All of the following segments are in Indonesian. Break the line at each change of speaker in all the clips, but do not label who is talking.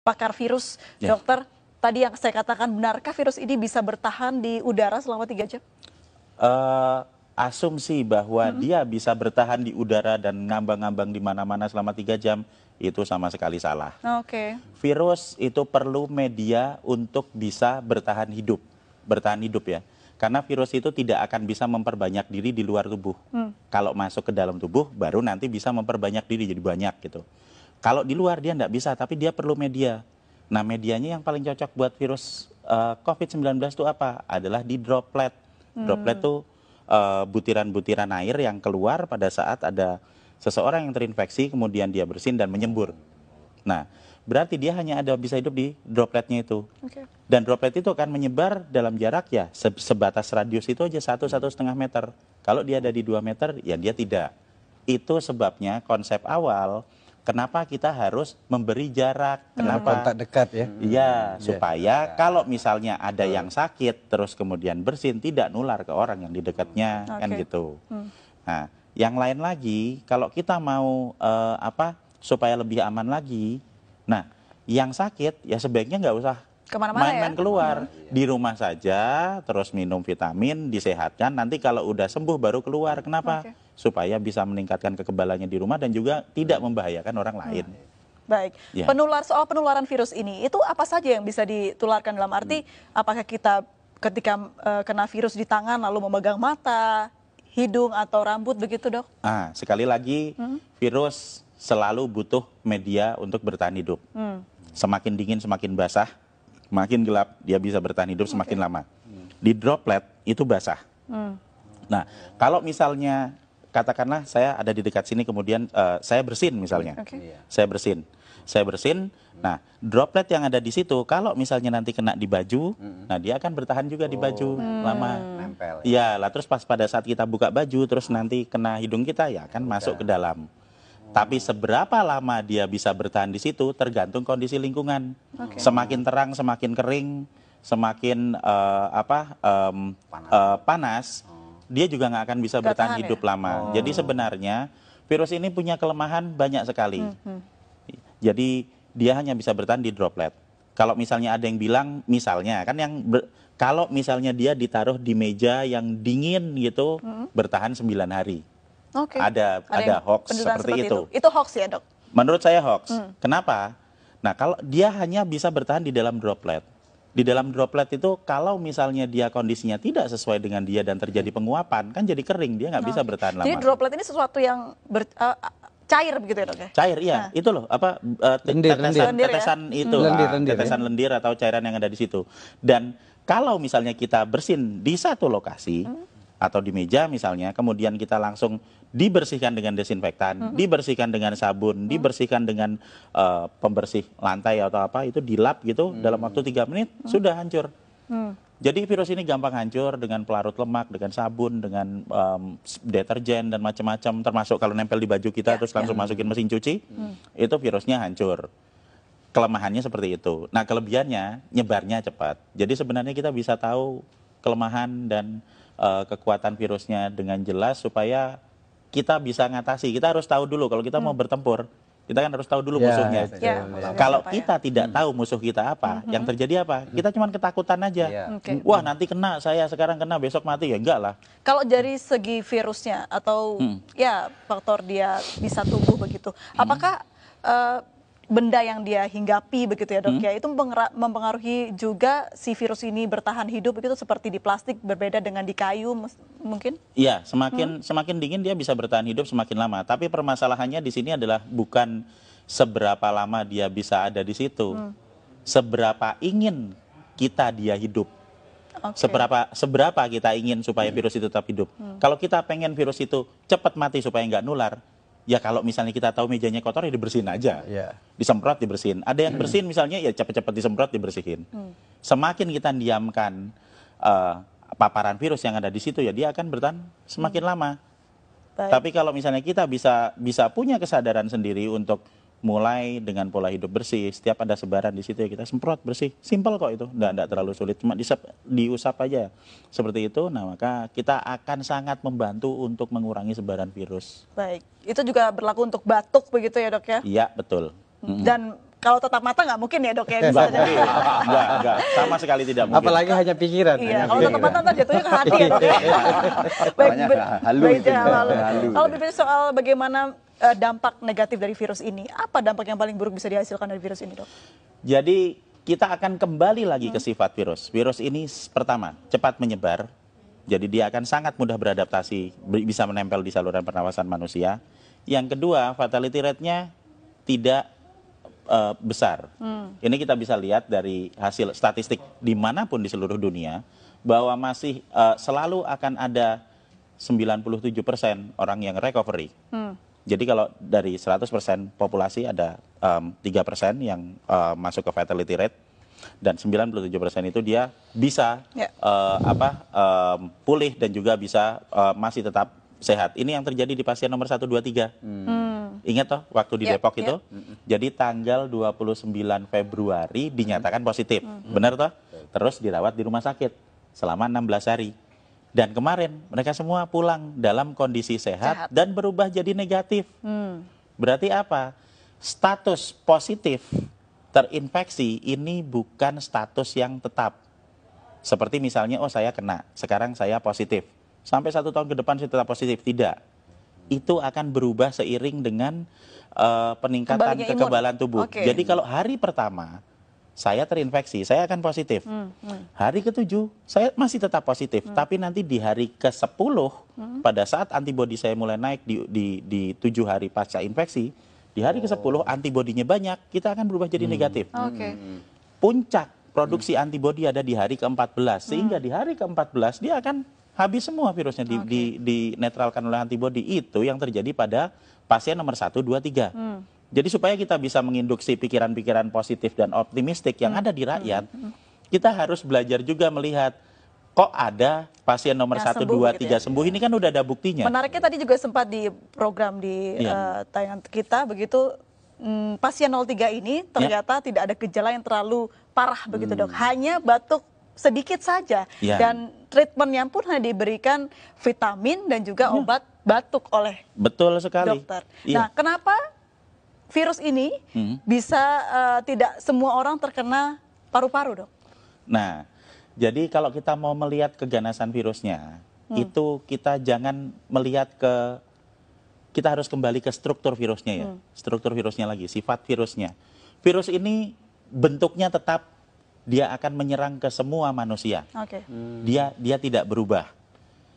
pakar virus, dokter. Tadi yang saya katakan, benarkah virus ini bisa bertahan di udara selama 3 jam?
Asumsi bahwa dia bisa bertahan di udara dan ngambang-ngambang di mana-mana selama 3 jam, itu sama sekali salah.
Oke.
Virus itu perlu media untuk bisa bertahan hidup ya. Karena virus itu tidak akan bisa memperbanyak diri di luar tubuh. Kalau masuk ke dalam tubuh, baru nanti bisa memperbanyak diri jadi banyak gitu. Kalau di luar dia tidak bisa, tapi dia perlu media. Nah, medianya yang paling cocok buat virus COVID-19 itu apa? Adalah di droplet. Droplet itu butiran-butiran air yang keluar pada saat ada seseorang yang terinfeksi, kemudian dia bersin dan menyembur. Nah, berarti dia hanya bisa hidup di dropletnya itu. Dan droplet itu akan menyebar dalam jarak ya sebatas radius itu aja 1-1,5 meter. Kalau dia ada di 2 meter, ya dia tidak. Itu sebabnya konsep awal kenapa kita harus memberi jarak. Kenapa?
Kontak dekat ya.
Iya, supaya kalau misalnya ada yang sakit terus kemudian bersin, tidak nular ke orang yang di dekatnya, kan gitu. Nah, yang lain lagi, kalau kita mau supaya lebih aman lagi, nah yang sakit ya sebaiknya nggak usah main-main keluar, di rumah saja, terus minum vitamin, disehatkan, nanti kalau udah sembuh baru keluar. Kenapa? Supaya bisa meningkatkan kekebalannya di rumah dan juga tidak membahayakan orang lain.
Baik, soal penularan virus ini, itu apa saja yang bisa ditularkan dalam arti, apakah kita ketika kena virus di tangan lalu memegang mata, hidung atau rambut begitu, Dok?
Sekali lagi, virus selalu butuh media untuk bertahan hidup. Semakin dingin, semakin basah, makin gelap, dia bisa bertahan hidup semakin lama. Di droplet itu basah. Nah, kalau misalnya katakanlah saya ada di dekat sini, kemudian saya bersin misalnya, saya bersin. Nah, droplet yang ada di situ, kalau misalnya nanti kena di baju, nah dia akan bertahan juga di baju lama.
Nempel.
Iya, lah terus pas pada saat kita buka baju, terus nanti kena hidung kita, ya akan masuk ke dalam. Tapi seberapa lama dia bisa bertahan di situ tergantung kondisi lingkungan. Semakin terang, semakin kering, semakin panas, dia juga nggak akan bisa bertahan hidup lama. Jadi sebenarnya virus ini punya kelemahan banyak sekali. Jadi dia hanya bisa bertahan di droplet. Kalau misalnya ada yang bilang, misalnya kan kalau misalnya dia ditaruh di meja yang dingin gitu, bertahan 9 hari. Ada hoax seperti itu.
Itu hoax ya, Dok?
Menurut saya hoax. Kenapa? Nah, kalau dia hanya bisa bertahan di dalam droplet. Di dalam droplet itu kalau misalnya dia kondisinya tidak sesuai dengan dia dan terjadi penguapan, kan jadi kering, dia nggak bisa bertahan lama.
Jadi droplet ini sesuatu yang cair begitu ya, Dok ya?
Cair, iya. Itu loh, tetesan lendir atau cairan yang ada di situ. Dan kalau misalnya kita bersin di satu lokasi atau di meja misalnya, kemudian kita langsung dibersihkan dengan desinfektan, dibersihkan dengan sabun, dibersihkan dengan pembersih lantai atau apa, itu dilap gitu, dalam waktu 3 menit sudah hancur. Jadi virus ini gampang hancur dengan pelarut lemak, dengan sabun, dengan deterjen dan macam-macam, termasuk kalau nempel di baju kita terus langsung masukin mesin cuci, itu virusnya hancur. Kelemahannya seperti itu. Nah, kelebihannya nyebarnya cepat. Jadi sebenarnya kita bisa tahu kelemahan dan kekuatan virusnya dengan jelas supaya kita bisa ngatasi. Kita harus tahu dulu kalau kita mau bertempur, kita kan harus tahu dulu musuhnya. Kalau kita tidak tahu musuh kita apa, yang terjadi apa? Kita cuma ketakutan aja. Wah, nanti kena, saya sekarang kena, besok mati, ya enggak lah.
Kalau dari segi virusnya atau ya faktor dia bisa tumbuh begitu, apakah benda yang dia hinggapi begitu ya, Dok ya, itu mempengaruhi juga si virus ini bertahan hidup begitu, seperti di plastik berbeda dengan di kayu mungkin? Iya,
semakin dingin dia bisa bertahan hidup semakin lama. Tapi permasalahannya di sini adalah bukan seberapa lama dia bisa ada di situ, seberapa ingin kita dia hidup. Seberapa kita ingin supaya virus itu tetap hidup. Kalau kita pengen virus itu cepat mati supaya nggak nular, ya kalau misalnya kita tahu mejanya kotor ya dibersihin aja, disemprot dibersihin. Ada yang bersin misalnya ya cepat-cepat disemprot dibersihin. Semakin kita diamkan paparan virus yang ada di situ, ya dia akan bertahan semakin lama. Tapi kalau misalnya kita bisa punya kesadaran sendiri untuk mulai dengan pola hidup bersih, setiap ada sebaran di situ ya kita semprot bersih, simpel kok itu, enggak terlalu sulit, cuma diusap aja seperti itu. Nah, maka kita akan sangat membantu untuk mengurangi sebaran virus.
Baik, itu juga berlaku untuk batuk begitu ya, Dok ya?
Iya, betul.
Dan kalau tatap mata nggak mungkin ya dok ya
Enggak,
misalnya.
enggak, sama sekali tidak mungkin.
Apalagi hanya pikiran.
Iya, kalau tatap mata ntar jatuhnya ke hati ya dok. Baik,
Makanya halu
baik,
itu,
ya, lalu.
halu.
Kalau berbicara soal bagaimana dampak negatif dari virus ini, apa dampak yang paling buruk bisa dihasilkan dari virus ini dok?
Jadi kita akan kembali lagi ke sifat virus. Virus ini pertama, cepat menyebar. Jadi dia akan sangat mudah beradaptasi, bisa menempel di saluran pernapasan manusia. Yang kedua, fatality rate-nya tidak besar. Ini kita bisa lihat dari hasil statistik dimanapun di seluruh dunia, bahwa masih selalu akan ada 97% orang yang recovery. Jadi kalau dari 100% populasi ada 3% yang masuk ke fatality rate, dan 97% itu dia bisa pulih dan juga bisa masih tetap sehat. Ini yang terjadi di pasien nomor 1, 2, 3. Ingat toh waktu di Depok itu? Jadi tanggal 29 Februari dinyatakan positif. Benar toh? Terus dirawat di rumah sakit selama 16 hari. Dan kemarin mereka semua pulang dalam kondisi sehat dan berubah jadi negatif. Berarti apa? Status positif terinfeksi ini bukan status yang tetap. Seperti misalnya, oh saya kena, sekarang saya positif. Sampai 1 tahun ke depan saya tetap positif. Tidak. Itu akan berubah seiring dengan peningkatan kekebalan tubuh. Jadi kalau hari pertama saya terinfeksi, saya akan positif. Hari ke-7 saya masih tetap positif, tapi nanti di hari ke-10 pada saat antibodi saya mulai naik di 7 hari pasca infeksi, di hari ke-10 antibodinya banyak, kita akan berubah jadi negatif. Puncak produksi antibodi ada di hari ke-14, sehingga di hari ke-14 dia akan habis semua virusnya, dinetralkan oleh antibodi. Itu yang terjadi pada pasien nomor 1, 2, 3. Jadi supaya kita bisa menginduksi pikiran-pikiran positif dan optimistik yang ada di rakyat, kita harus belajar juga melihat, kok ada pasien nomor 1, 2, 3 sembuh, ini kan udah ada buktinya.
Menariknya tadi juga sempat di program di tayangan kita, begitu pasien 03 ini ternyata tidak ada gejala yang terlalu parah begitu dok, hanya batuk sedikit saja, dan treatmentnya pun hanya diberikan vitamin dan juga obat batuk oleh dokter. Nah, kenapa virus ini bisa tidak semua orang terkena paru-paru, dok?
Nah, jadi kalau kita mau melihat keganasan virusnya, itu kita jangan melihat kita harus kembali ke struktur virusnya ya, struktur virusnya lagi, sifat virusnya. Virus ini bentuknya tetap, dia akan menyerang ke semua manusia. Dia tidak berubah.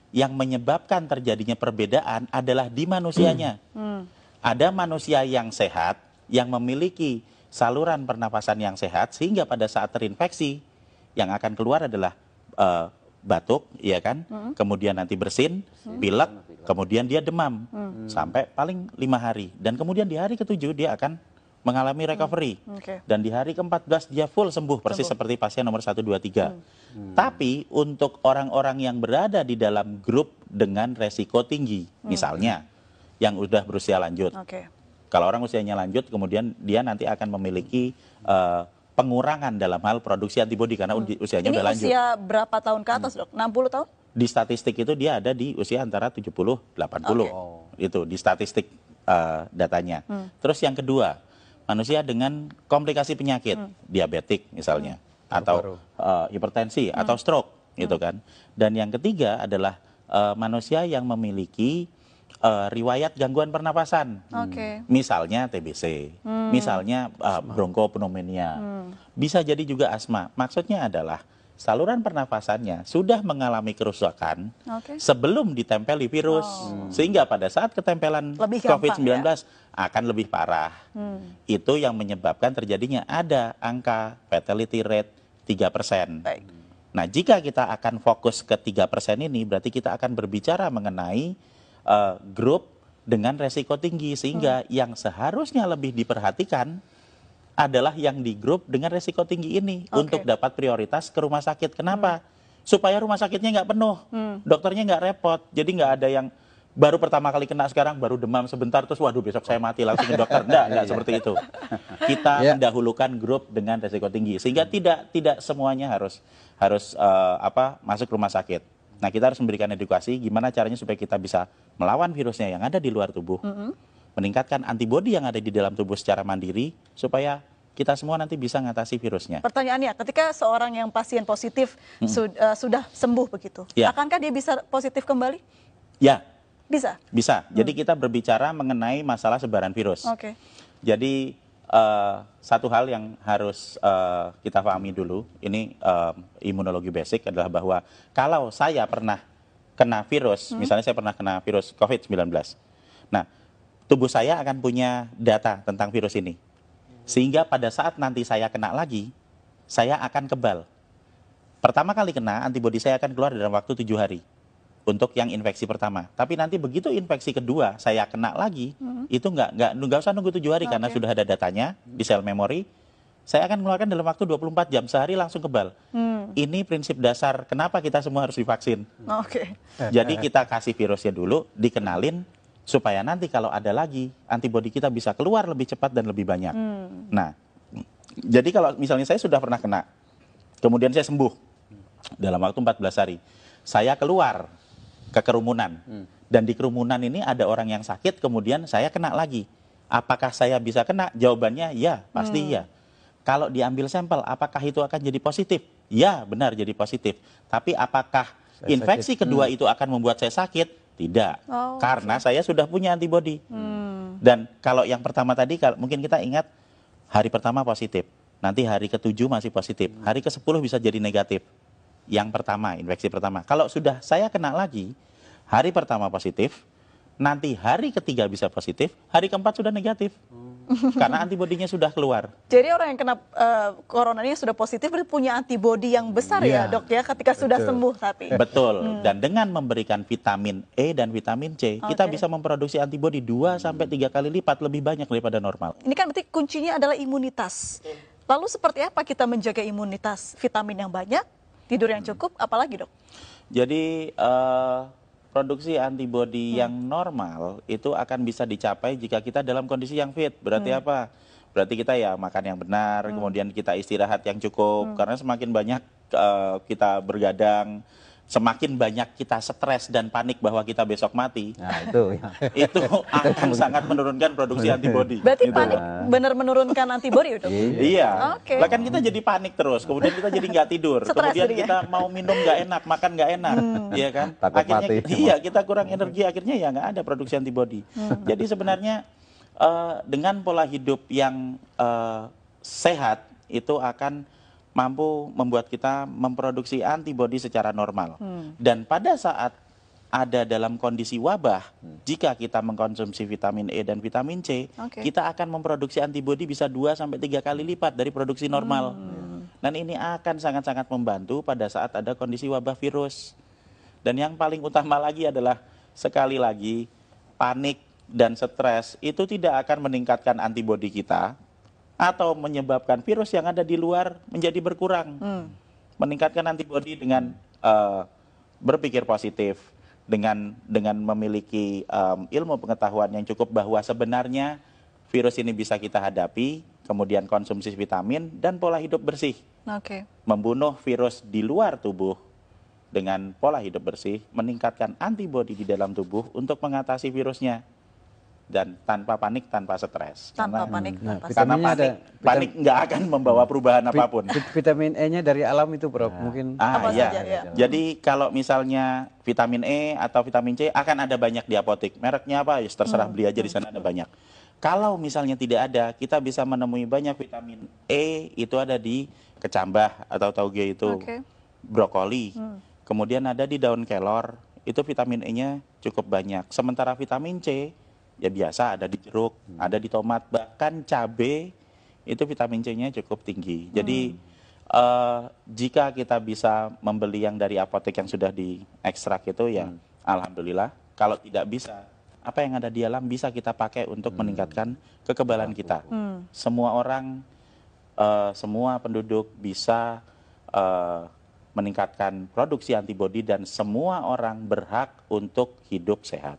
Yang menyebabkan terjadinya perbedaan adalah di manusianya. Ada manusia yang sehat, yang memiliki saluran pernapasan yang sehat, sehingga pada saat terinfeksi, yang akan keluar adalah batuk, ya kan? Kemudian nanti bersin, pilek, kemudian dia demam, sampai paling 5 hari. Dan kemudian di hari ke-7 dia akan mengalami recovery. Dan di hari ke-14 dia full sembuh, persis seperti pasien nomor 1, 2, 3. Tapi untuk orang-orang yang berada di dalam grup dengan resiko tinggi, misalnya yang udah berusia lanjut. Kalau orang usianya lanjut, kemudian dia nanti akan memiliki pengurangan dalam hal produksi antibodi karena usianya udah lanjut.
Ini usia berapa tahun ke atas, dok? 60 tahun?
Di statistik itu dia ada di usia antara 70-80. Itu di statistik datanya. Terus yang kedua, manusia dengan komplikasi penyakit, diabetik misalnya, atau hipertensi, atau stroke, gitu kan. Dan yang ketiga adalah manusia yang memiliki riwayat gangguan pernapasan, misalnya TBC, misalnya bronkopneumonia, bisa jadi juga asma. Maksudnya adalah saluran pernapasannya sudah mengalami kerusakan sebelum ditempeli virus, sehingga pada saat ketempelan COVID-19 akan lebih parah. Itu yang menyebabkan terjadinya ada angka fatality rate 3%. Nah, jika kita akan fokus ke 3% ini, berarti kita akan berbicara mengenai grup dengan resiko tinggi, sehingga yang seharusnya lebih diperhatikan adalah yang di grup dengan resiko tinggi ini untuk dapat prioritas ke rumah sakit. Kenapa? Supaya rumah sakitnya nggak penuh, dokternya nggak repot. Jadi nggak ada yang baru pertama kali kena sekarang baru demam sebentar terus waduh besok saya mati langsung ke dokter. Nggak seperti itu. Kita mendahulukan grup dengan resiko tinggi, sehingga tidak semuanya harus masuk rumah sakit. Nah, kita harus memberikan edukasi gimana caranya supaya kita bisa melawan virusnya yang ada di luar tubuh. meningkatkan antibodi yang ada di dalam tubuh secara mandiri supaya kita semua nanti bisa ngatasi virusnya.
Pertanyaannya, ketika seorang yang pasien positif sudah sembuh begitu,
Ya.
akankah dia bisa positif kembali?
Ya,
Bisa.
bisa. Jadi kita berbicara mengenai masalah sebaran virus.
Oke.
Jadi satu hal yang harus kita pahami dulu, ini imunologi basic adalah bahwa kalau saya pernah kena virus, misalnya saya pernah kena virus COVID-19, nah tubuh saya akan punya data tentang virus ini. Sehingga pada saat nanti saya kena lagi, saya akan kebal. Pertama kali kena, antibodi saya akan keluar dalam waktu 7 hari. Untuk yang infeksi pertama. Tapi nanti begitu infeksi kedua, saya kena lagi, itu nggak usah nunggu 7 hari karena sudah ada datanya di sel memori. Saya akan mengeluarkan dalam waktu 24 jam, sehari langsung kebal. Ini prinsip dasar kenapa kita semua harus divaksin.
Oke.
Jadi kita kasih virusnya dulu, dikenalin, supaya nanti kalau ada lagi, antibodi kita bisa keluar lebih cepat dan lebih banyak. Nah, jadi kalau misalnya saya sudah pernah kena, kemudian saya sembuh dalam waktu 14 hari, saya keluar ke kerumunan, dan di kerumunan ini ada orang yang sakit, kemudian saya kena lagi. Apakah saya bisa kena? Jawabannya ya, pasti ya. Kalau diambil sampel, apakah itu akan jadi positif? Ya, benar jadi positif. Tapi apakah infeksi kedua itu akan membuat saya sakit? Tidak, karena saya sudah punya antibodi. Dan kalau yang pertama tadi, mungkin kita ingat hari pertama positif, nanti hari ke-7 masih positif, hari ke-10 bisa jadi negatif. Yang pertama, infeksi pertama. Kalau sudah saya kena lagi, hari pertama positif, nanti hari ketiga bisa positif, hari keempat sudah negatif. Karena antibodinya sudah keluar.
Jadi orang yang kena coronanya sudah positif berarti punya antibodi yang besar ya dok ya ketika sudah sembuh tapi.
Betul. Dan dengan memberikan vitamin E dan vitamin C, kita bisa memproduksi antibodi 2 sampai 3 kali lipat lebih banyak daripada normal.
Ini kan berarti kuncinya adalah imunitas. Lalu seperti apa kita menjaga imunitas? Vitamin yang banyak, tidur yang cukup, apalagi dok?
Jadi produksi antibodi yang normal itu akan bisa dicapai jika kita dalam kondisi yang fit. Berarti apa? Berarti kita ya makan yang benar, kemudian kita istirahat yang cukup. Karena semakin banyak kita bergadang, semakin banyak kita stres dan panik bahwa kita besok mati.
Nah, itu ya.
Itu akan sangat menurunkan produksi antibodi.
Berarti
gitu.
panik benar menurunkan antibodi dok?
Iya,
Oke.
lah kan kita jadi panik terus, kemudian kita jadi nggak tidur,
Stres
kemudian
jadinya.
kita mau minum nggak enak, makan nggak enak, iya kan?
Takut
Akhirnya
mati.
iya kita kurang energi, akhirnya ya nggak ada produksi antibodi. Jadi sebenarnya dengan pola hidup yang sehat itu akan mampu membuat kita memproduksi antibodi secara normal. Dan pada saat ada dalam kondisi wabah, jika kita mengkonsumsi vitamin E dan vitamin C, kita akan memproduksi antibodi bisa 2 sampai 3 kali lipat dari produksi normal. Dan ini akan sangat-sangat membantu pada saat ada kondisi wabah virus. Dan yang paling utama lagi adalah sekali lagi panik dan stres itu tidak akan meningkatkan antibodi kita atau menyebabkan virus yang ada di luar menjadi berkurang. Meningkatkan antibodi dengan berpikir positif, dengan memiliki ilmu pengetahuan yang cukup bahwa sebenarnya virus ini bisa kita hadapi, kemudian konsumsi vitamin dan pola hidup bersih.
Oke.
Membunuh virus di luar tubuh dengan pola hidup bersih, meningkatkan antibodi di dalam tubuh untuk mengatasi virusnya. Dan tanpa panik, tanpa stres.
Tanpa
Karena-
panik,
Nah,
tanpa
Karena
vitaminnya
panik nggak akan membawa perubahan apapun.
Vitamin E-nya dari alam itu, Prof. Mungkin
Apa
Iya.
saja, ya.
Jadi kalau misalnya vitamin E atau vitamin C akan ada banyak di apotek. Mereknya apa? Ya terserah beli aja di sana ada banyak. Kalau misalnya tidak ada, kita bisa menemui banyak vitamin E itu ada di kecambah atau tauge itu,
Oke.
brokoli. Kemudian ada di daun kelor, itu vitamin E-nya cukup banyak. Sementara vitamin C ya biasa ada di jeruk, ada di tomat, bahkan cabai itu vitamin C-nya cukup tinggi. Jadi jika kita bisa membeli yang dari apotek yang sudah diekstrak itu ya alhamdulillah. Kalau tidak bisa, apa yang ada di alam bisa kita pakai untuk meningkatkan kekebalan kita. Semua orang, semua penduduk bisa meningkatkan produksi antibodi dan semua orang berhak untuk hidup sehat.